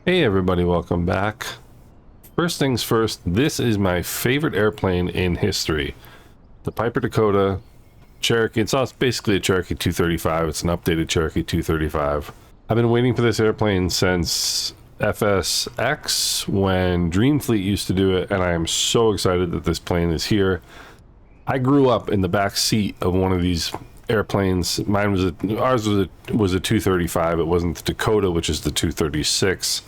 Hey everybody, welcome back. First things first, this is my favorite airplane in history. The Piper Dakota Cherokee. It's basically a Cherokee 235. It's an updated Cherokee 235. I've been waiting for this airplane since FSX when Dreamfleet used to do it, and I am so excited that this plane is here. I grew up in the back seat of one of these airplanes. Ours was a 235. It wasn't the Dakota, which is the 236.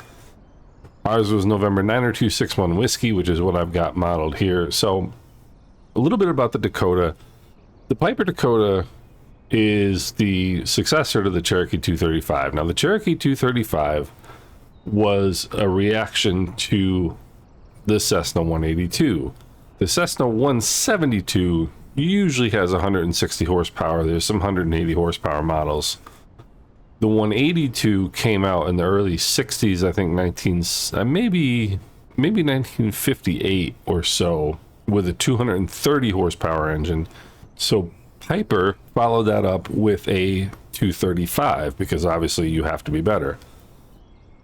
Ours was November 90261 Whiskey, which is what I've got modeled here. So a little bit about the Dakota. The Piper Dakota is the successor to the Cherokee 235. Now, the Cherokee 235 was a reaction to the Cessna 182. The Cessna 172 usually has 160 horsepower. There's some 180 horsepower models. The 182 came out in the early 60s, I think maybe 1958 or so, with a 230 horsepower engine. So Piper followed that up with a 235 because obviously you have to be better.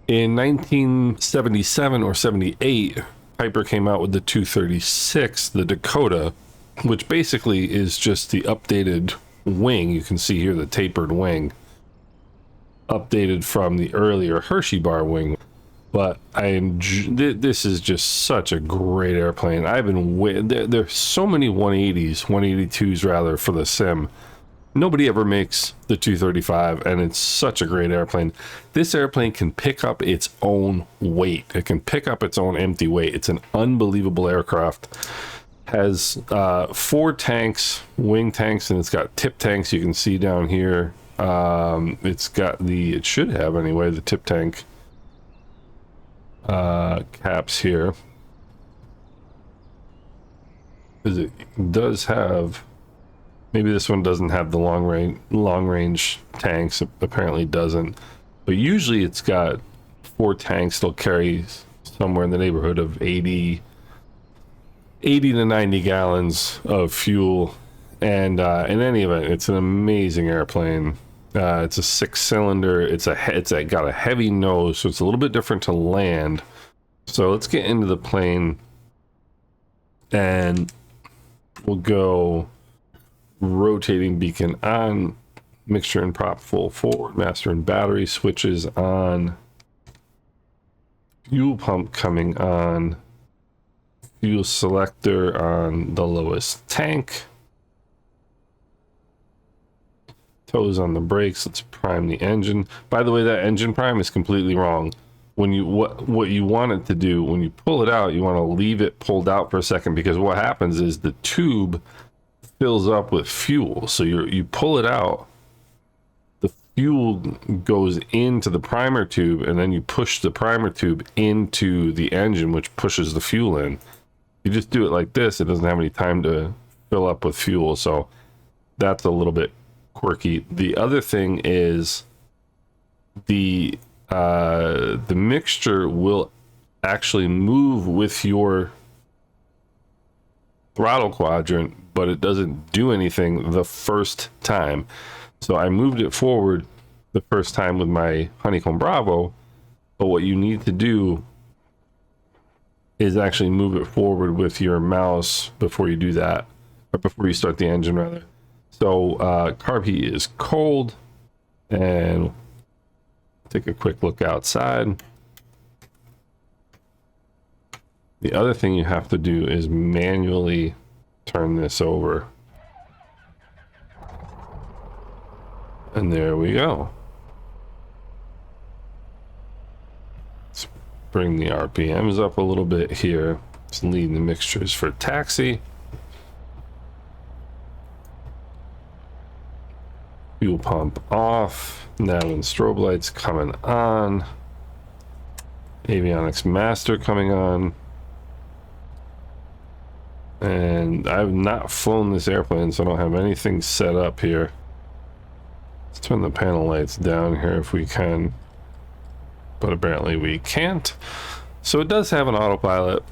In 1977 or 78, Piper came out with the 236, the Dakota, which basically is just the updated wing. You can see here the tapered wing, updated from the earlier Hershey bar wing. But this is just such a great airplane. I've been there's so many 180s, 182s rather, for the sim. Nobody ever makes the 235, and it's such a great airplane. This airplane can pick up its own weight. It can pick up its own empty weight. It's an unbelievable aircraft. Has 4 tanks, wing tanks, and it's got tip tanks you can see down here. It should have anyway, the tip tank caps here, because it does have, maybe this one doesn't have the long range tanks. It apparently doesn't, but usually it's got 4 tanks. They'll carry somewhere in the neighborhood of 80 to 90 gallons of fuel, and in any event, it's an amazing airplane. It's a 6-cylinder. It's got a heavy nose, so it's a little bit different to land. So let's get into the plane, and we'll go rotating beacon on, mixture and prop full forward, master and battery switches on, fuel pump coming on, fuel selector on the lowest tank. Toes on the brakes. Let's prime the engine. By the way, that engine prime is completely wrong. When you what you want it to do, when you pull it out, you want to leave it pulled out for a second, because what happens is the tube fills up with fuel. So you pull it out, the fuel goes into the primer tube, and then you push the primer tube into the engine, which pushes the fuel in. You just do it like this, it doesn't have any time to fill up with fuel. So that's a little bit quirky. The other thing is the mixture will actually move with your throttle quadrant, but it doesn't do anything the first time. So I moved it forward the first time with my Honeycomb Bravo, but what you need to do is actually move it forward with your mouse before you do that, or before you start the engine rather. So carb heat is cold, and take a quick look outside. The other thing you have to do is manually turn this over. And there we go. Let's bring the RPMs up a little bit here. Let's lead the mixtures for taxi. Fuel pump off. Nav and strobe lights coming on. Avionics master coming on. And I've not flown this airplane, so I don't have anything set up here. Let's turn the panel lights down here if we can, but apparently we can't. So it does have an autopilot,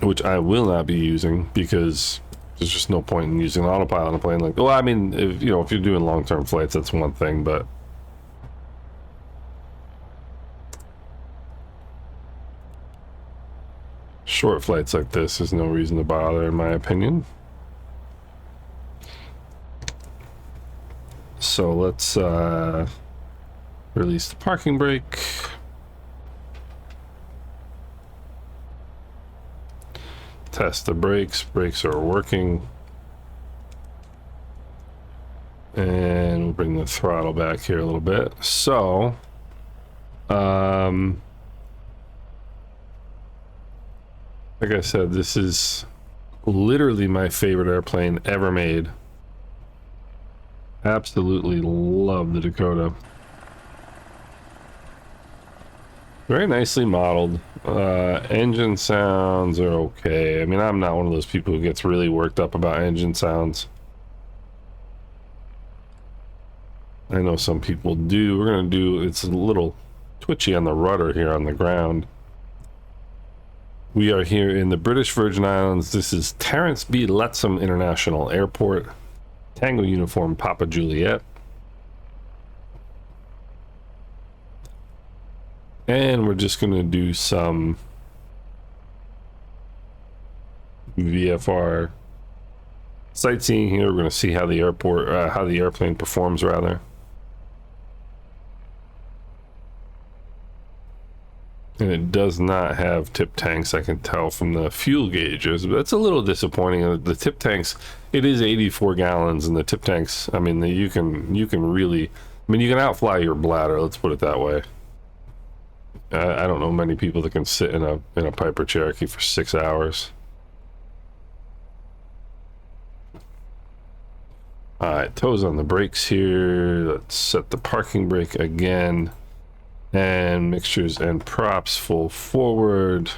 which I will not be using because there's just no point in using an autopilot on a plane like, well, I mean, if you're doing long-term flights, that's one thing, but Short flights like this, there's no reason to bother, in my opinion. So let's release the parking brake. Test the brakes. Brakes are working. And we'll bring the throttle back here a little bit. So, like I said, this is literally my favorite airplane ever made. Absolutely love the Dakota. Very nicely modeled. Engine sounds are okay. I mean, I'm not one of those people who gets really worked up about engine sounds. I know some people do. We're gonna do, it's a little twitchy on the rudder here on the ground. We are here in the British Virgin Islands. This is Terence B. Lettsome International Airport. Tango uniform Papa Juliet. And we're just gonna do some VFR sightseeing here. We're gonna see how the airplane performs rather. And it does not have tip tanks, I can tell from the fuel gauges. But that's a little disappointing. The tip tanks, it is 84 gallons, and the tip tanks, I mean, you can really, I mean, you can outfly your bladder, let's put it that way. I don't know many people that can sit in a Piper Cherokee for 6 hours. Alright, toes on the brakes here. Let's set the parking brake again. And mixtures and props full forward.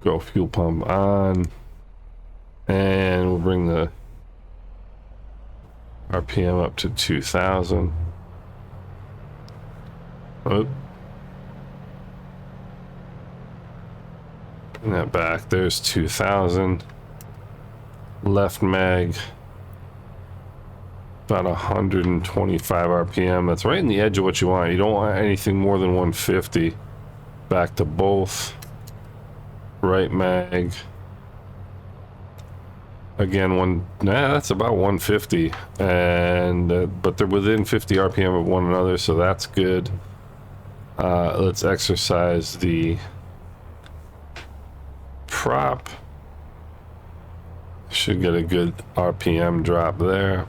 Go fuel pump on. And we'll bring the RPM up to 2,000. Oh. Bring that back. There's 2,000. Left mag. About 125 RPM. That's right in the edge of what you want. You don't want anything more than 150. Back to both. Right mag. Again, that's about 150. And but they're within 50 RPM of one another, so that's good. Let's exercise the prop. Should get a good RPM drop there.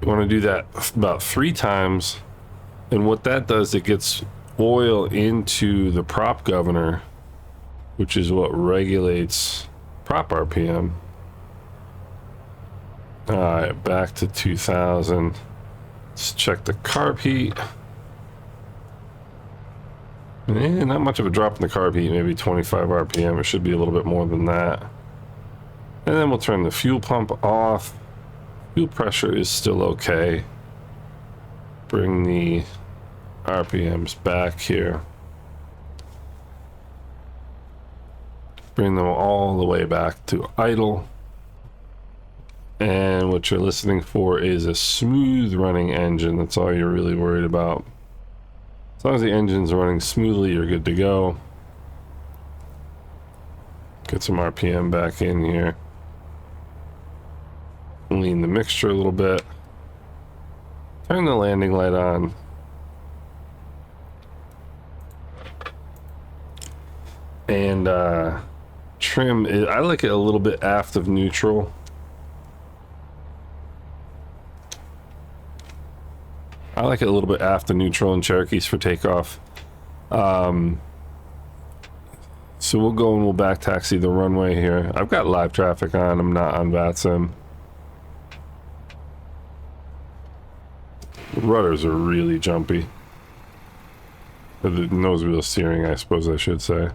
You want to do that about 3 times, and what that does, it gets oil into the prop governor, which is what regulates prop RPM. All right, back to 2,000. Let's check the carb heat. Not much of a drop in the carb heat, maybe 25 RPM. It should be a little bit more than that. And then we'll turn the fuel pump off. Fuel pressure is still okay. Bring the RPMs back here. Bring them all the way back to idle. And what you're listening for is a smooth running engine. That's all you're really worried about. As long as the engine's running smoothly, you're good to go. Get some RPM back in here. Lean the mixture a little bit. Turn the landing light on. And trim it. I like it a little bit aft of neutral. I like it a little bit aft of neutral in Cherokees for takeoff. So we'll go and we'll back taxi the runway here. I've got live traffic on. I'm not on VATSIM. The rudders are really jumpy. The nose wheel steering, I suppose I should say.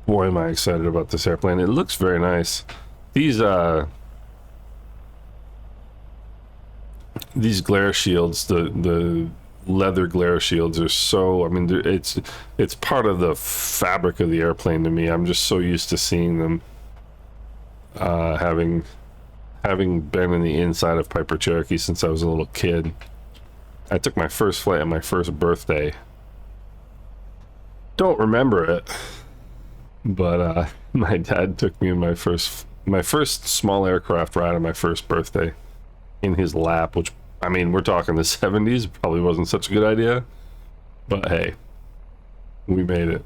Boy, am I excited about this airplane. It looks very nice. These glare shields, the leather glare shields are so, I mean, it's part of the fabric of the airplane to me. I'm just so used to seeing them having having been in the inside of Piper Cherokee since I was a little kid. I took my first flight on my first birthday. Don't remember it, but my dad took me in my first small aircraft ride on my first birthday in his lap, which, I mean, we're talking the 70s, probably wasn't such a good idea, but hey, we made it.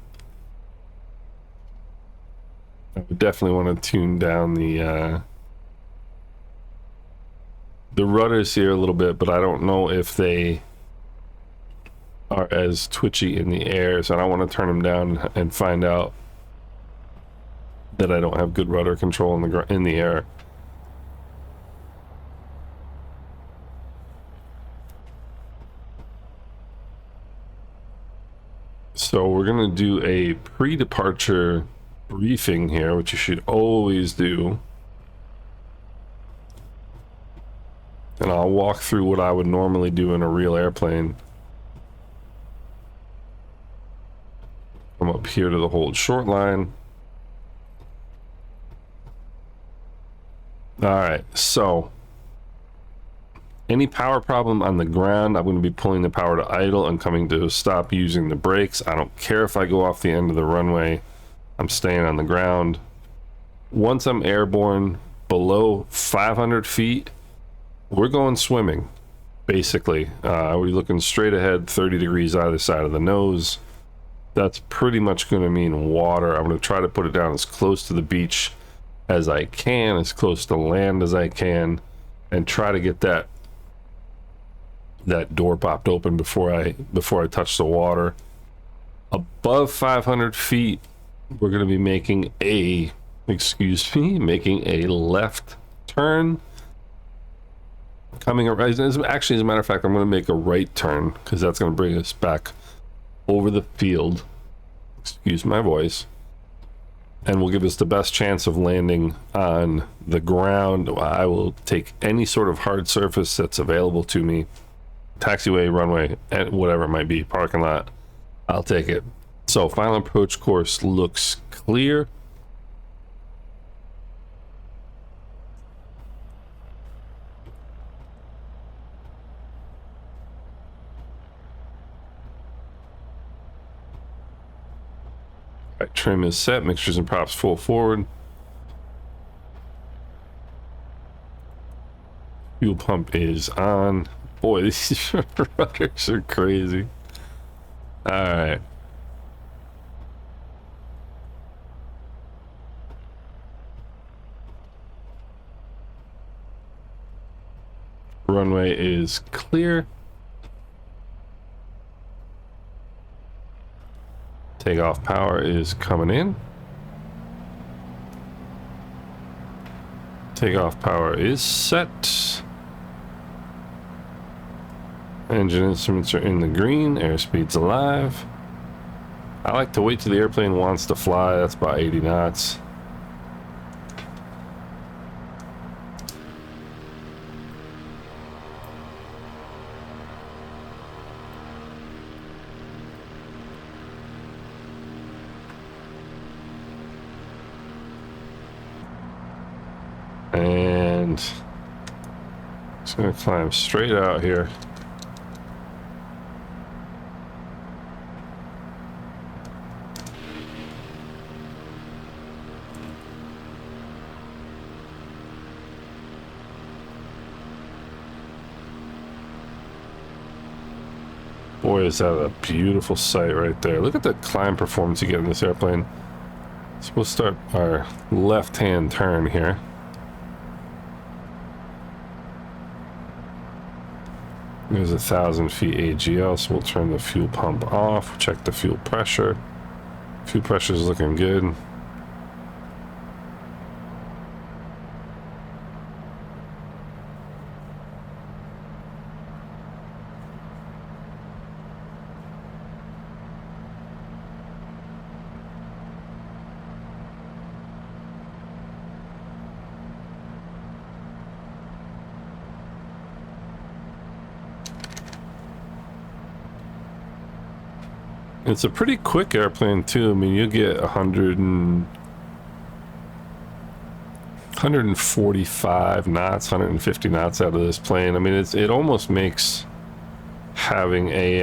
I would definitely want to tune down the rudders here a little bit, but I don't know if they are as twitchy in the air, so I don't want to turn them down and find out that I don't have good rudder control in the air. So we're gonna do a pre-departure briefing here, which you should always do. And I'll walk through what I would normally do in a real airplane. Come up here to the hold short line. All right, so any power problem on the ground, I'm going to be pulling the power to idle and coming to stop using the brakes. I don't care if I go off the end of the runway. I'm staying on the ground. Once I'm airborne below 500 feet, we're going swimming, basically. We're looking straight ahead, 30 degrees either side of the nose. That's pretty much going to mean water. I'm going to try to put it down as close to the beach as I can, as close to land as I can, and try to get that door popped open before I touch the water. Above 500 feet, we're going to be making a left turn. Actually, as a matter of fact, I'm going to make a right turn because that's going to bring us back over the field. Excuse my voice. And will give us the best chance of landing on the ground. I will take any sort of hard surface that's available to me. Taxiway, runway, and whatever it might be, parking lot. I'll take it. So final approach course looks clear. Right, trim is set, mixtures and props full forward. Fuel pump is on. Boy, these rudders are crazy. All right. Runway is clear. Takeoff power is coming in. Takeoff power is set. Engine instruments are in the green. Airspeed's alive. I like to wait till the airplane wants to fly. That's about 80 knots. And just gonna climb straight out here. Boy, is that a beautiful sight right there. Look at the climb performance you get in this airplane. So we'll start our left-hand turn here. There's 1,000 feet AGL, so we'll turn the fuel pump off. Check the fuel pressure. Fuel pressure is looking good. It's a pretty quick airplane too. I mean, you get 100 145 knots, 150 knots out of this plane. I mean, it almost makes having a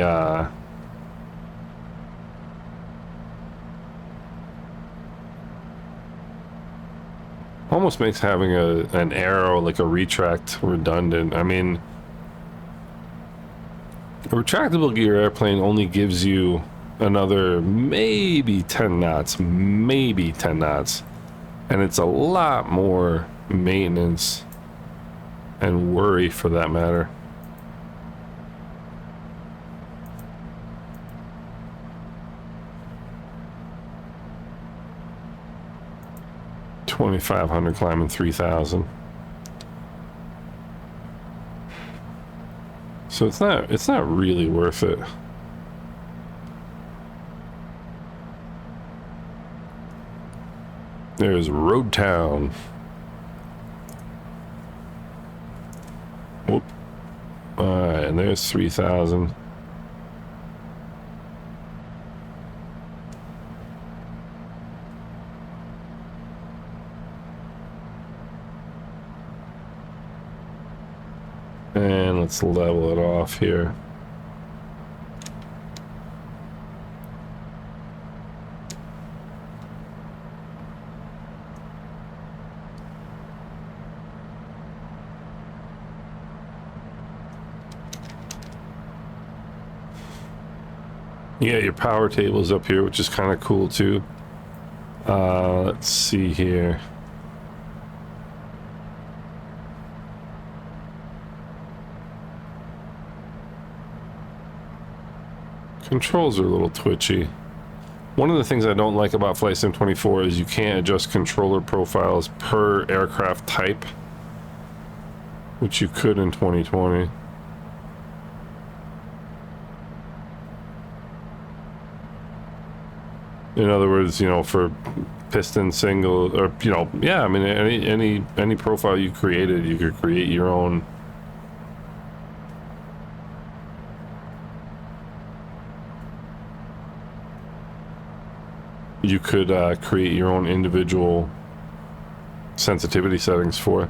an arrow, like a retract, redundant. I mean, a retractable gear airplane only gives you another maybe 10 knots, maybe 10 knots. And it's a lot more maintenance and worry, for that matter. $2,500 climbing 3,000. So it's not really worth it. There's Road Town. Whoop. Alright, and there's 3,000. And let's level it off here. Yeah, your power table's up here, which is kind of cool too. Let's see here. Controls are a little twitchy. One of the things I don't like about Flight Sim 24 is you can't adjust controller profiles per aircraft type, which you could in 2020. In other words, you know, for piston, single, or, you know, yeah, I mean, any profile you created, you could create your own. You could create your own individual sensitivity settings for.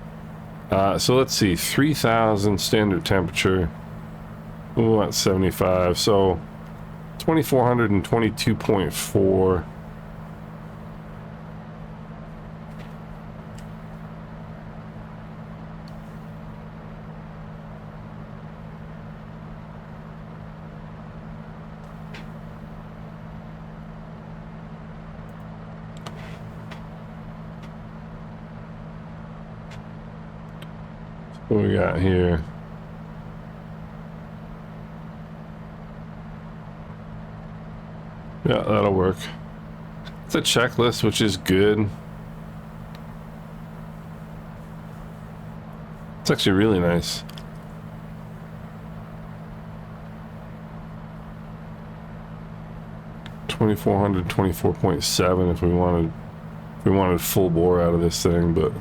So let's see, 3,000 standard temperature. Ooh, at 75. So 2,422.4. What we got here? Yeah, that'll work. It's a checklist, which is good. It's actually really nice. $2,400, 24.7 if we wanted full bore out of this thing, but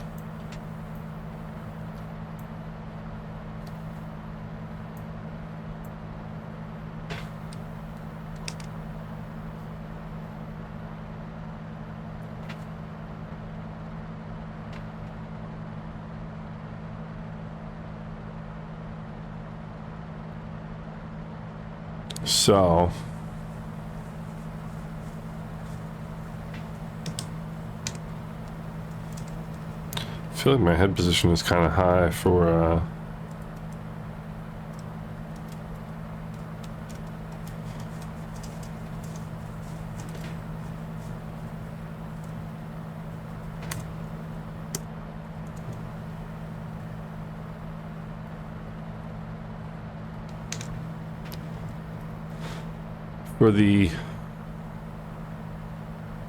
so I feel like my head position is kind of high for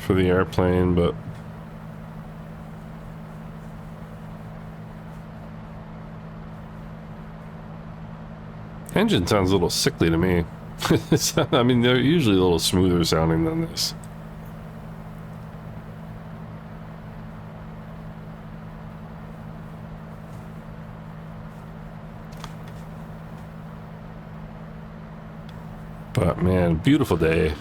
the airplane, but engine sounds a little sickly to me. I mean, they're usually a little smoother sounding than this. But man, beautiful day.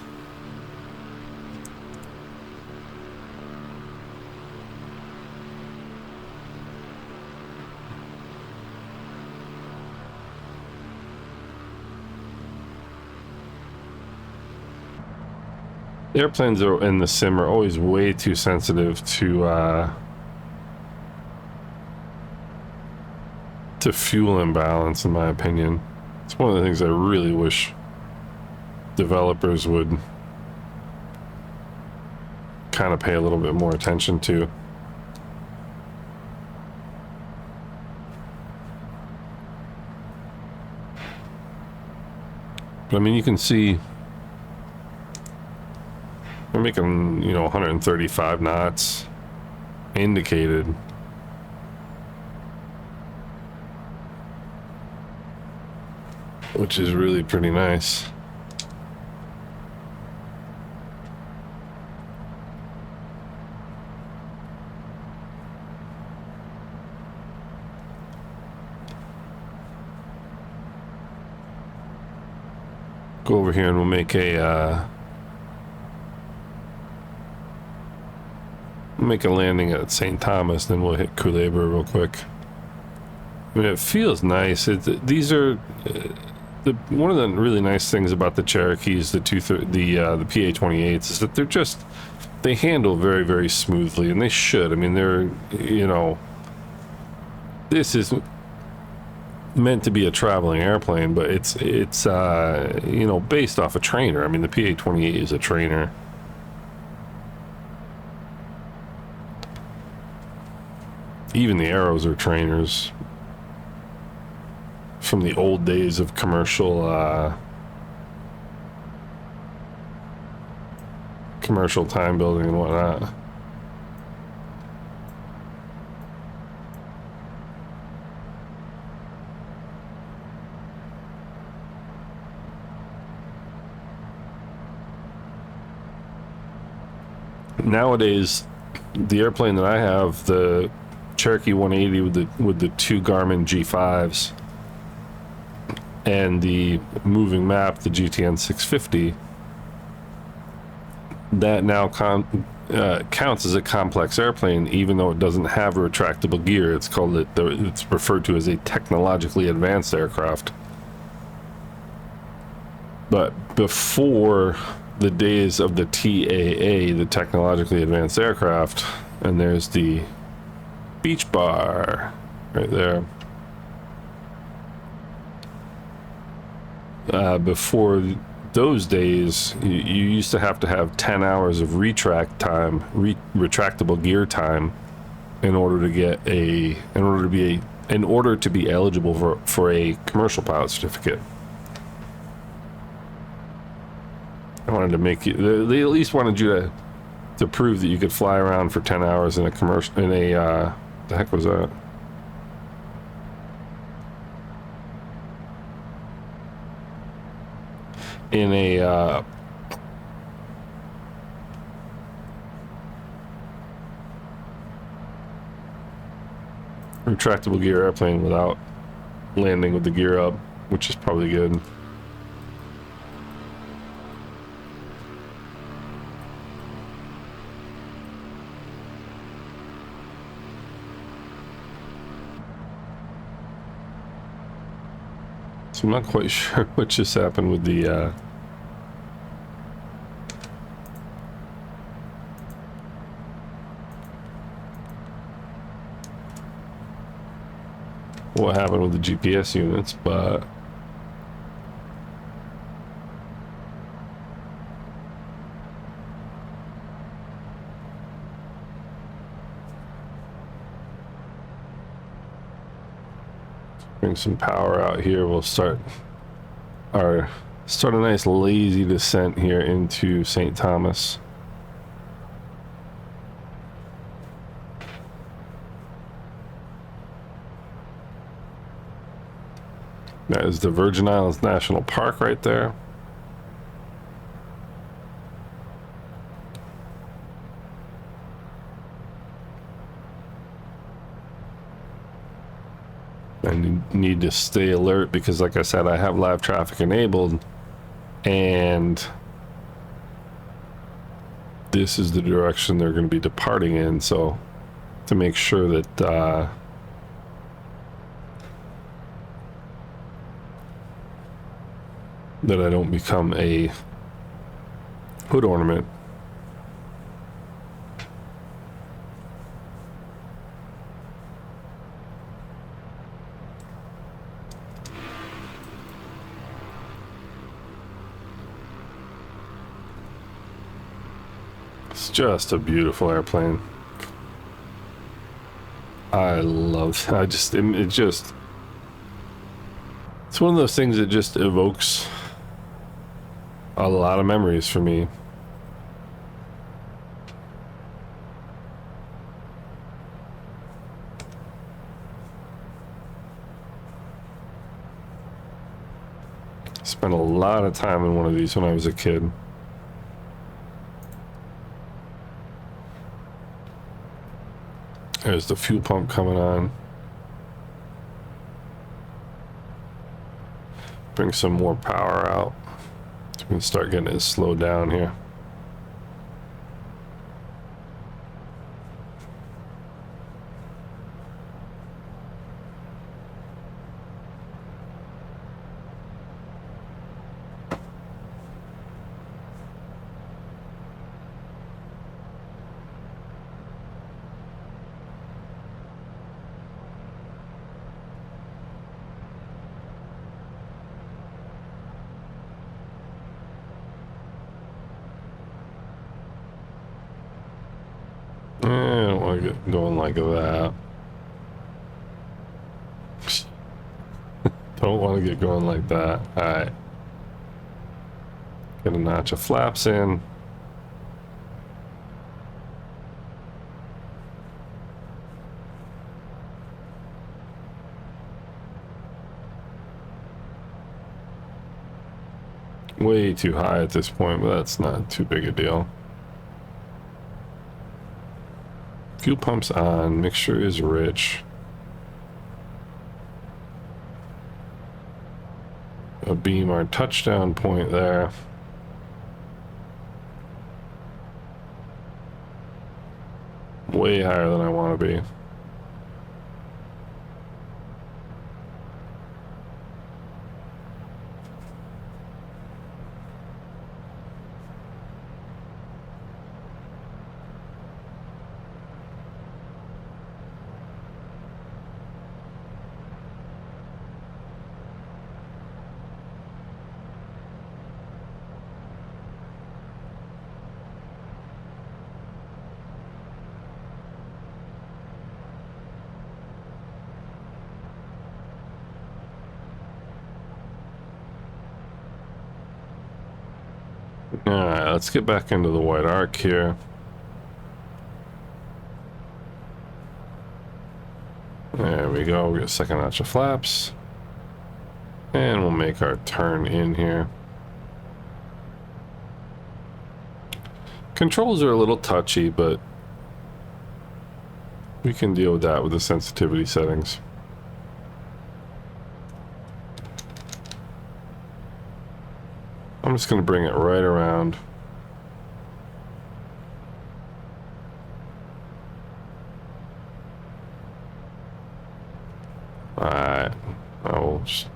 Airplanes are in the sim are always way too sensitive to fuel imbalance, in my opinion. It's one of the things I really wish developers would kind of pay a little bit more attention to. But I mean, you can see we're making, you know, 135 knots indicated. Which is really pretty nice. Go over here and we'll make a landing at St. Thomas, then we'll hit Culebra real quick. I mean, it feels nice. These are one of the really nice things about the Cherokees, the PA-28s, is that they handle very, very smoothly, and they should. I mean, they're, you know, this is meant to be a traveling airplane, but it's you know, based off a trainer. I mean, the PA-28 is a trainer. Even the arrows are trainers from the old days of commercial time building and whatnot. Nowadays, the airplane that I have, the Cherokee 180 with the two Garmin G5s and the moving map, the GTN 650, that now counts as a complex airplane, even though it doesn't have a retractable gear. It's referred to as a technologically advanced aircraft. But before the days of the TAA, the technologically advanced aircraft, and there's the beach bar right there. Before those days, you used to have 10 hours of retractable gear time in order to be eligible for a commercial pilot certificate. I wanted to make you, they at least wanted you to prove that you could fly around for 10 hours in a commercial, the heck was that? In a retractable gear airplane without landing with the gear up, which is probably good. So I'm not quite sure what just happened with the what happened with the GPS units, but bring some power out here. We'll start a nice lazy descent here into St. Thomas. That is the Virgin Islands National Park right there. I need to stay alert because, like I said, I have live traffic enabled, and this is the direction they're going to be departing in. So to make sure that that I don't become a hood ornament It's just a beautiful airplane. I love. It just. It's one of those things that just evokes a lot of memories for me. Spent a lot of time in one of these when I was a kid. There's the fuel pump coming on. Bring some more power out. So we can start getting it slowed down here. I don't want to get going like that. Don't want to get going like that. Alright. Get a notch of flaps in. Way too high at this point, but that's not too big a deal. Fuel pump's on, mixture is rich. A beam our touchdown point there. Way higher than I want to be. Alright, let's get back into the white arc here. There we go, we got a second notch of flaps. And we'll make our turn in here. Controls are a little touchy, but we can deal with that with the sensitivity settings. I'm just going to bring it right around. Alright. I'll just...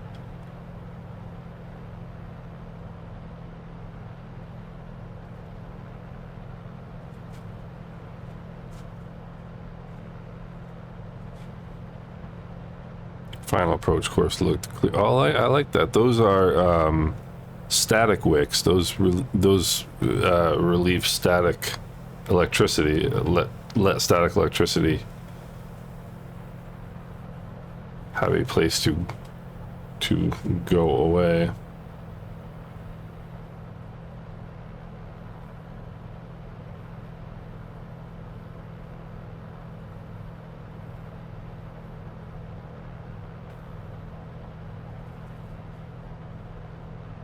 Final approach course looked clear. Oh, I like that. Those are static wicks. Those relieve static electricity. Let static electricity have a place to go away.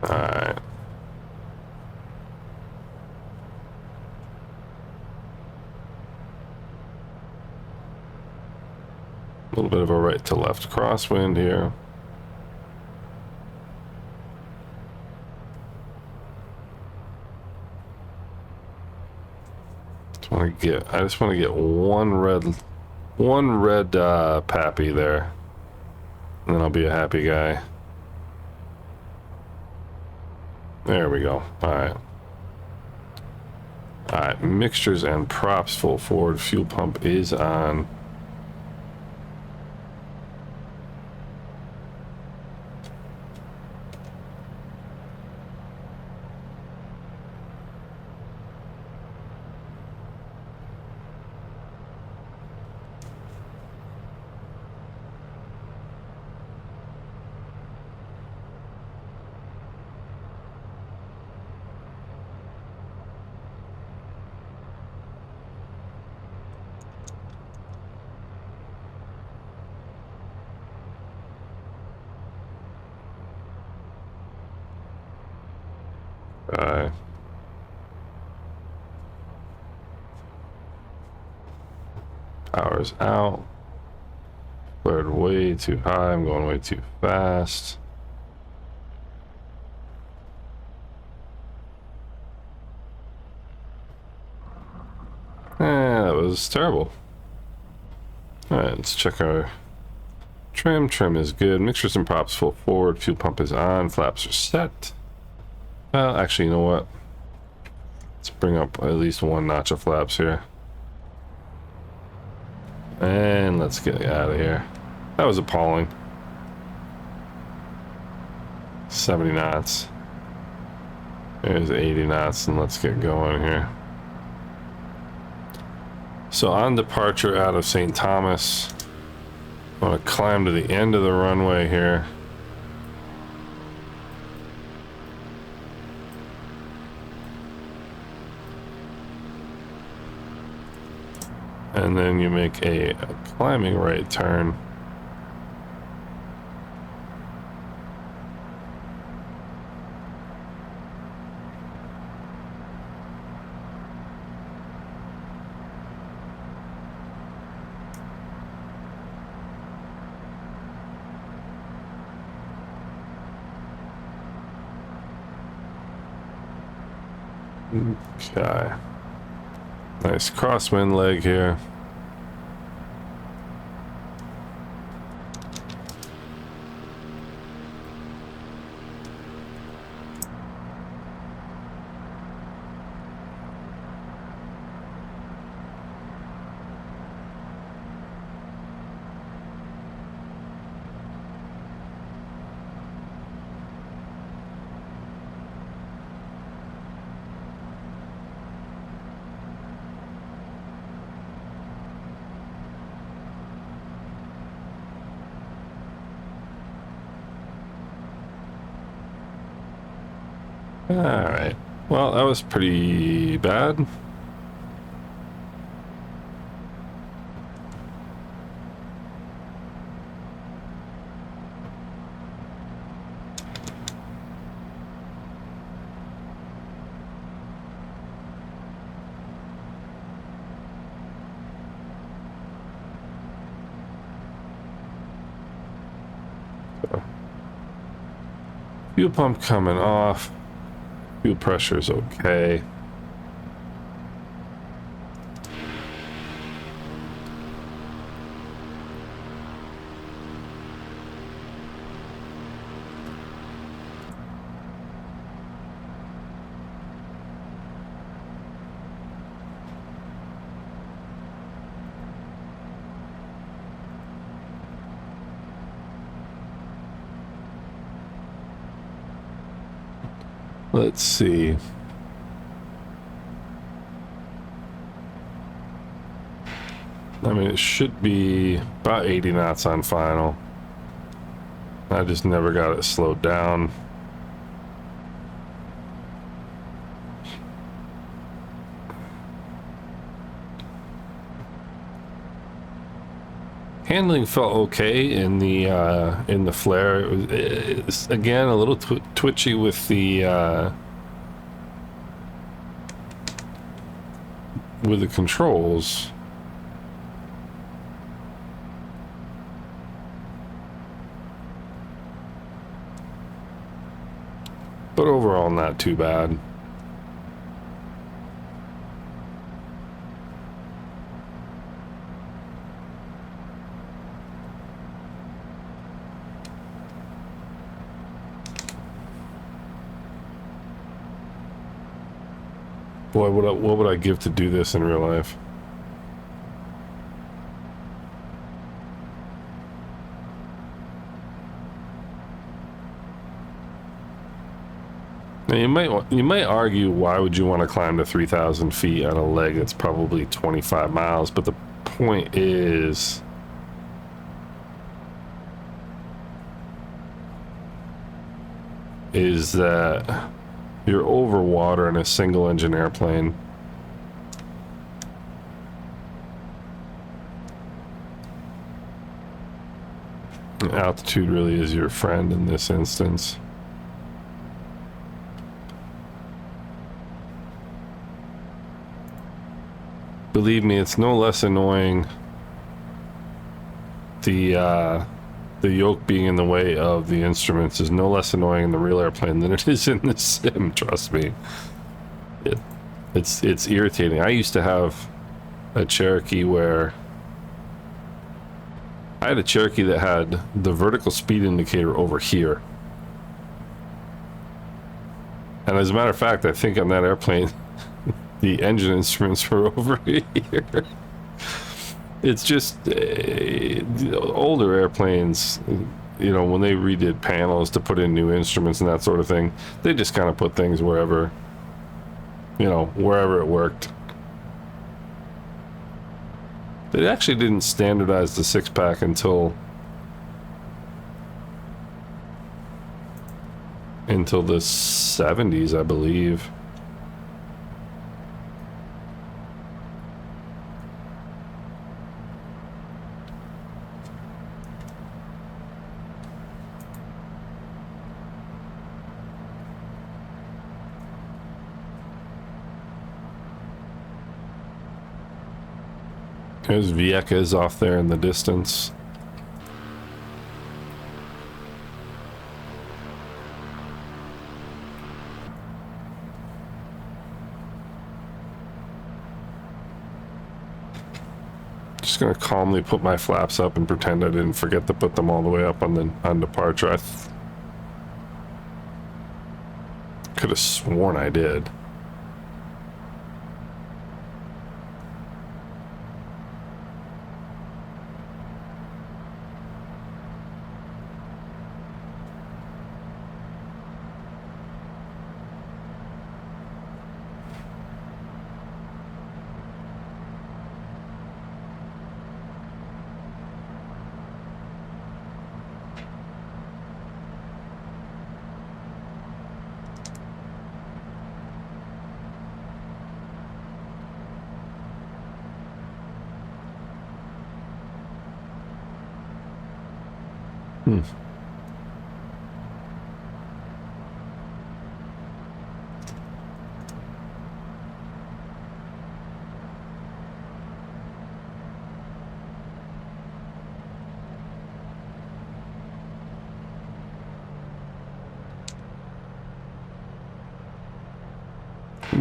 Alright. A little bit of a right to left crosswind here. I just want to get one red pappy there, and then I'll be a happy guy. There we go. Alright. Alright, mixtures and props full forward. Fuel pump is on. Uh, Power's out. Flared way too high. I'm going way too fast. That was terrible. Alright, let's check our trim. Trim is good. Mixtures and props full forward. Fuel pump is on. Flaps are set. Well, actually, you know what? Let's bring up at least one notch of flaps here. And let's get out of here. That was appalling. 70 knots. There's 80 knots, and let's get going here. So on departure out of St. Thomas, I'm going to climb to the end of the runway here. And then you make a climbing right turn. Okay. Nice crosswind leg here. Alright. Well, that was pretty bad. Fuel pump coming off. Fuel pressure is okay. Let's see. I mean, it should be about 80 knots on final. I just never got it slowed down. Handling felt okay in the flare. It's again a little twitchy with the controls. But overall, not too bad. Boy, what would I give to do this in real life? Now you might argue, why would you want to climb to 3,000 feet on a leg that's probably 25 miles? But the point is, that you're over water in a single engine airplane. And altitude really is your friend in this instance. believe me, it's no less annoying the yoke being in the way of the instruments is no less annoying in the real airplane than it is in the sim, trust me. It's irritating. I used to have a Cherokee where I had a Cherokee that had the vertical speed indicator over here. And as a matter of fact, I think on that airplane, the engine instruments were over here. It's just older airplanes, you know, when they redid panels to put in new instruments and that sort of thing, they just kind of put things wherever, you know, wherever it worked. They actually didn't standardize the 6-pack until the 70s, I believe. There's Vieques off there in the distance. Just gonna calmly put my flaps up and pretend I didn't forget to put them all the way up on departure. I could have sworn I did.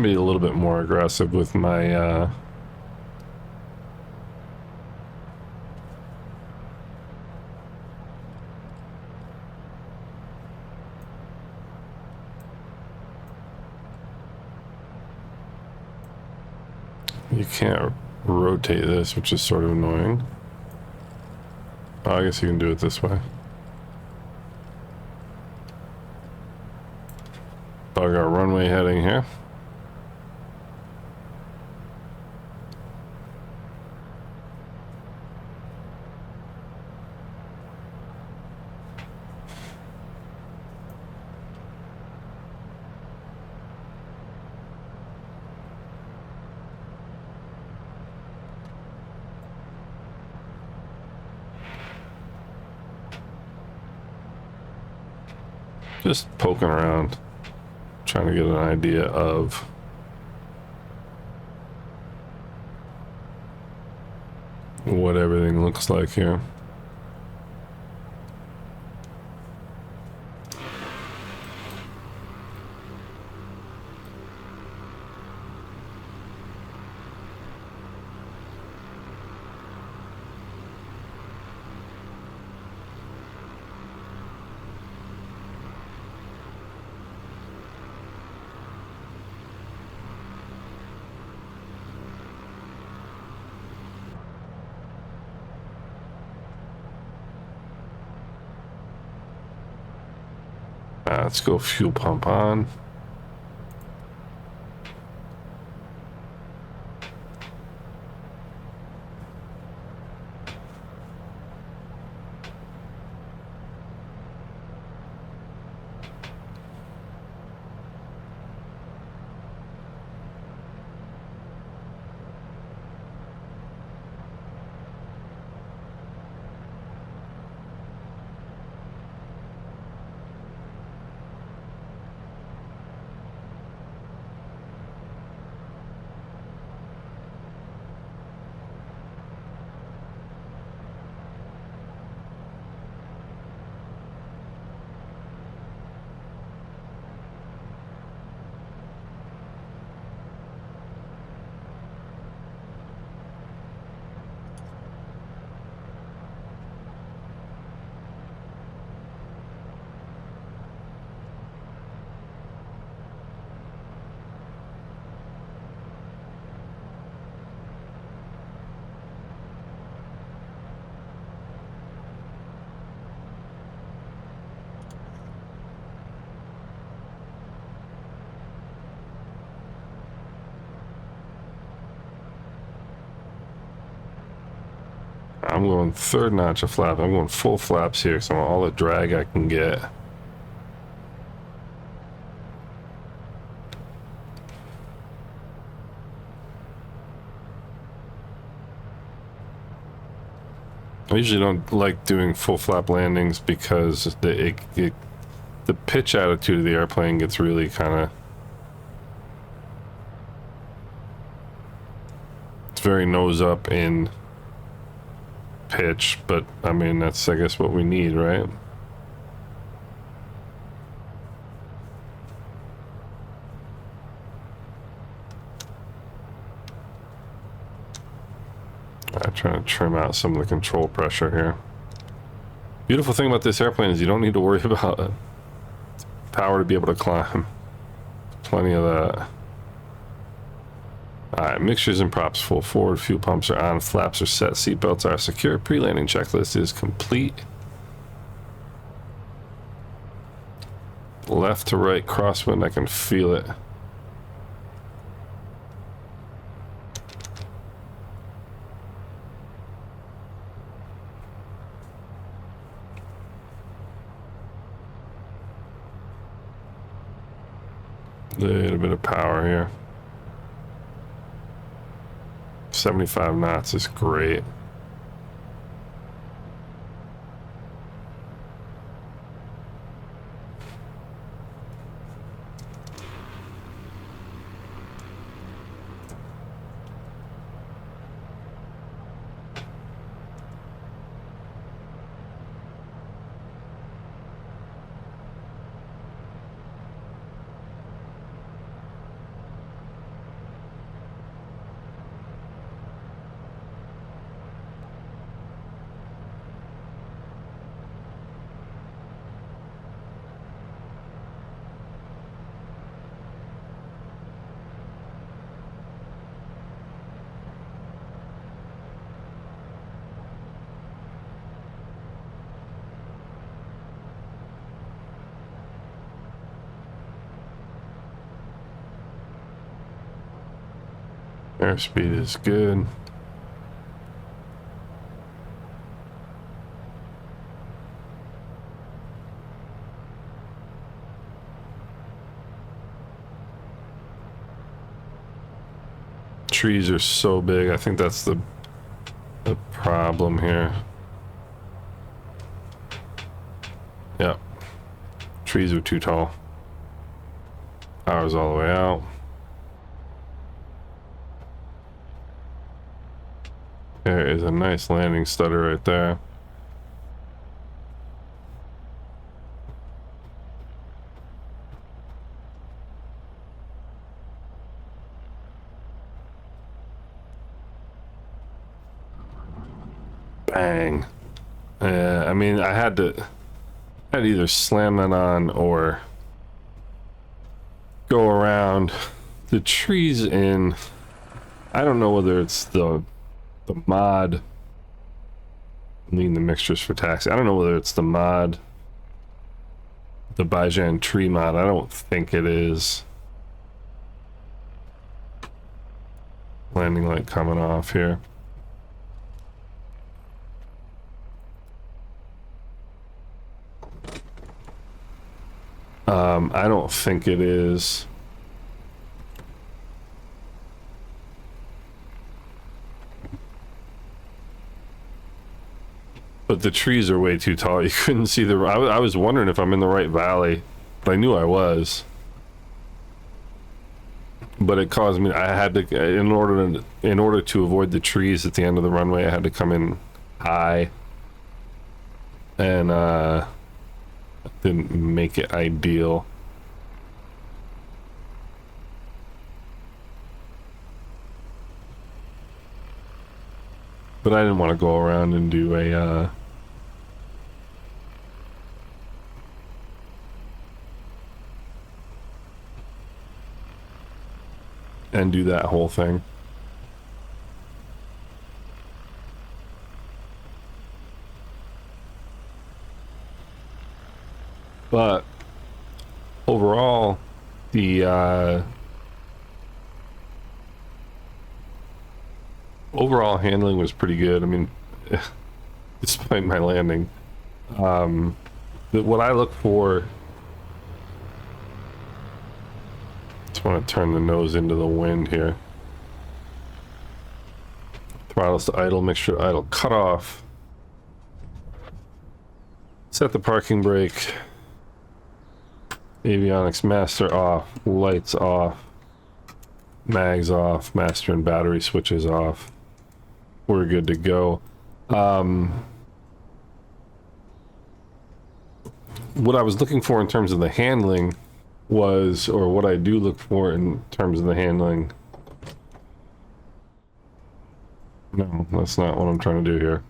Be a little bit more aggressive with my you can't rotate this, which is sort of annoying. Oh, I guess you can do it this way. I got runway heading here. Just poking around, trying to get an idea of what everything looks like here. Let's go fuel pump on. I'm going third notch of flap. I'm going full flaps here because I want all the drag I can get. I usually don't like doing full flap landings because the pitch attitude of the airplane gets really kind of... It's very nose up in pitch, but I mean, that's, I guess, what we need, right? I'm trying to trim out some of the control pressure here. Beautiful thing about this airplane is you don't need to worry about power to be able to climb. Plenty of that. Alright, mixtures and props full forward, fuel pumps are on, flaps are set, seatbelts are secure, pre-landing checklist is complete. Left to right crosswind, I can feel it. Little bit of power here. 75 knots is great. Airspeed is good. Trees are so big. I think that's the problem here. Yep. Trees are too tall. Power's all the way out. There is a nice landing stutter right there. Bang. I mean, I had to either slam that on or go around the trees in. I don't know whether it's the mod. I mean, the mixtures for taxi. I don't know whether it's the mod, the Bajan tree mod. I don't think it is. Landing light coming off here. I don't think it is. But the trees are way too tall. You couldn't see the... I was wondering if I'm in the right valley, but I knew I was. But it caused me... I had to... In order to avoid the trees at the end of the runway, I had to come in high. And, didn't make it ideal. But I didn't want to go around and do a, and do that whole thing. But overall, the overall handling was pretty good. I mean, despite my landing. What I look for, just want to turn the nose into the wind here. Throttles to idle, make sure idle cut off. Set the parking brake. Avionics master off, lights off, mags off, master and battery switches off. We're good to go. What I was looking for in terms of the handling was, or what I do look for in terms of the handling. No, that's not what I'm trying to do here.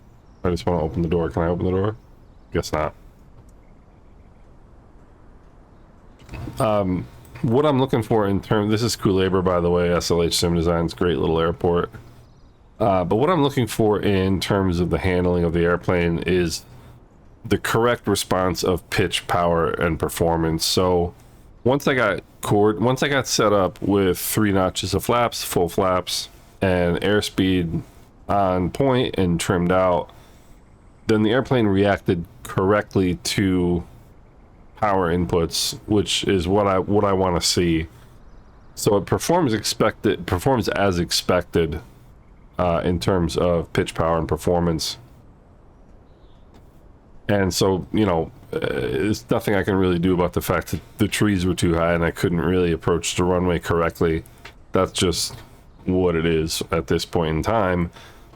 I just want to open the door. Can I open the door? Guess not. What I'm looking for in terms, this is Culebra, by the way, SLH Sim Design's great little airport. But what I'm looking for in terms of the handling of the airplane is the correct response of pitch, power, and performance. So once I got set up with 3 notches of flaps, full flaps, and airspeed on point and trimmed out, then the airplane reacted correctly to power inputs, which is what I want to see. So it performs as expected in terms of pitch, power, and performance. And so, you know, there's nothing I can really do about the fact that the trees were too high and I couldn't really approach the runway correctly. That's just what it is at this point in time.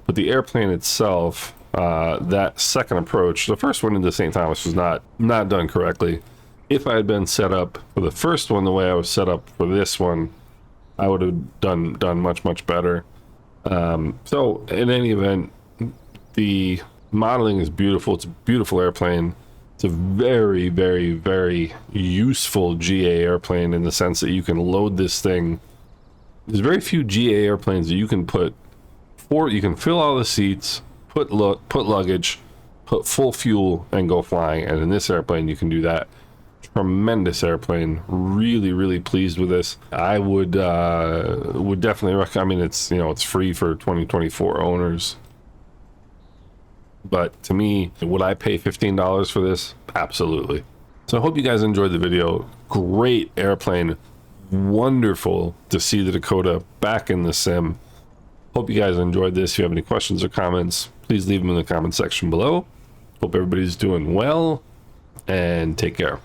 But the airplane itself, that second approach, the first one into St. Thomas was not done correctly. If I had been set up for the first one the way I was set up for this one, I would have done much better. So in any event, the modeling is beautiful. It's a beautiful airplane. It's a very, very, very useful GA airplane in the sense that you can load this thing. There's very few GA airplanes that you can you can fill all the seats, put luggage, put full fuel, and go flying. And in this airplane, you can do that. Tremendous airplane. Really, really pleased with this. I would definitely recommend. I mean, it's, you know, it's free for 2024 owners. But to me, would I pay $15 for this? Absolutely. So I hope you guys enjoyed the video. Great airplane. Wonderful to see the Dakota back in the sim. Hope you guys enjoyed this. If you have any questions or comments, please leave them in the comment section below. Hope everybody's doing well, and take care.